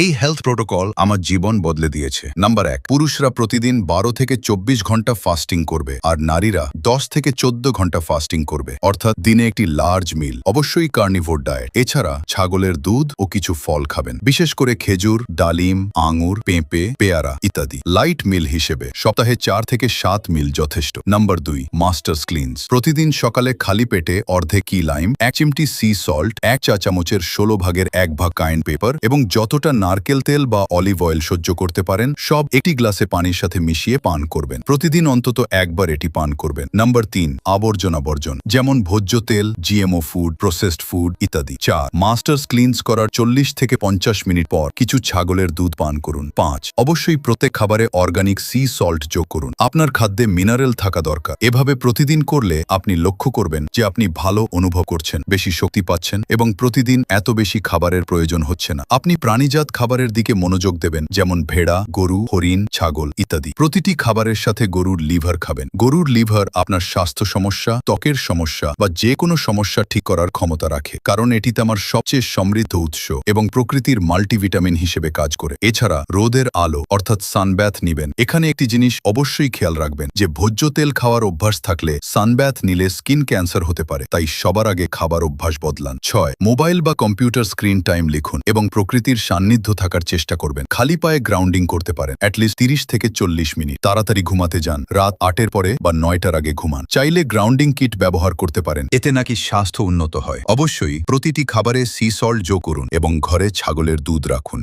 এই health protocol আমার জীবন বদলে দিয়েছে। নাম্বার 1, পুরুষরা প্রতিদিন 12 থেকে 24 ঘন্টা ফাস্টিং করবে আর নারীরা 10 থেকে 14 ঘন্টা ফাস্টিং করবে, অর্থাৎ দিনে একটি লার্জ মিল। অবশ্যই কার্নিভোর ডায়েট। এছাড়া ছাগলের দুধ ও কিছু ফল খাবেন, বিশেষ করে খেজুর, ডালিম, আঙুর, পেঁপে, পেয়ারা ইত্যাদি। লাইট মিল হিসেবে সপ্তাহে 4 থেকে 7 মিল যথেষ্ট। Number 2, masters cleanse. প্রতিদিন সকালে খালি পেটে অর্ধেক কি লাইম, 1 চিমটি সি সল্ট, 1 চা চামচের 16 ভাগের 1 ভাগ কাইন পেপার এবং যতটা নারকেল তেল বা অলিভ অয়েল সহ্য করতে পারেন সব একটি গ্লাসে পানির সাথে মিশিয়ে পান করবেন। প্রতিদিন অন্তত একবার এটি পান করবেন। নাম্বার 3, আবর্জনা বর্জন, যেমন ভোজ্য তেল, জিএমও ফুড, প্রসেসড ফুড ইত্যাদি। 4, মাস্টার্স ক্লিনস করার 40 থেকে 50 মিনিট পর কিছু ছাগলের দুধ পান করুন। 5, অবশ্যই প্রত্যেক খাবারে অর্গানিক সি সল্ট যোগ করুন। আপনার খাদ্যে মিনারেল থাকা দরকার। এভাবে প্রতিদিন করলে আপনি লক্ষ্য করবেন যে আপনি ভালো অনুভব করছেন, বেশি শক্তি পাচ্ছেন এবং প্রতিদিন এত বেশি খাবারের প্রয়োজন হচ্ছে না। আপনি প্রাণীজাত খাবারের দিকে মনোযোগ দেবেন, যেমন ভেড়া, গরু, হরিণ, ছাগল ইত্যাদি। প্রতিটি খাবারের সাথে গরুর লিভার খাবেন। গরুর লিভার আপনার স্বাস্থ্য সমস্যা, ত্বকের সমস্যা বা যে কোনো সমস্যা ঠিক করার ক্ষমতা রাখে, কারণ এটিতে আমার সবচেয়ে সমৃদ্ধ উৎস এবং প্রকৃতির মাল্টিভিটামিন হিসেবে কাজ করে। এছাড়া রোদের আলো অর্থাৎ সানব্যাথ নিবেন। এখানে একটি জিনিস অবশ্যই খেয়াল রাখবেন যে ভোজ্য তেল খাওয়ার অভ্যাস থাকলে সানব্যাথ নিলে স্কিন ক্যান্সার হতে পারে, তাই সবার আগে খাবার অভ্যাস বদলান। 6, মোবাইল বা কম্পিউটার স্ক্রিন টাইম লিখুন এবং প্রকৃতির সান্নিধ্য থাকার চেষ্টা করবেন। খালি পায়ে গ্রাউন্ডিং করতে পারেন, অ্যাটলিস্ট 30 থেকে 40 মিনিট। তাড়াতাড়ি ঘুমাতে যান, রাত 8-এর পরে বা 9টার আগে ঘুমান। চাইলে গ্রাউন্ডিং কিট ব্যবহার করতে পারেন, এতে নাকি স্বাস্থ্য উন্নত হয়। অবশ্যই প্রতিটি খাবারে সি সল্ট যোগ করুন এবং ঘরে ছাগলের দুধ রাখুন।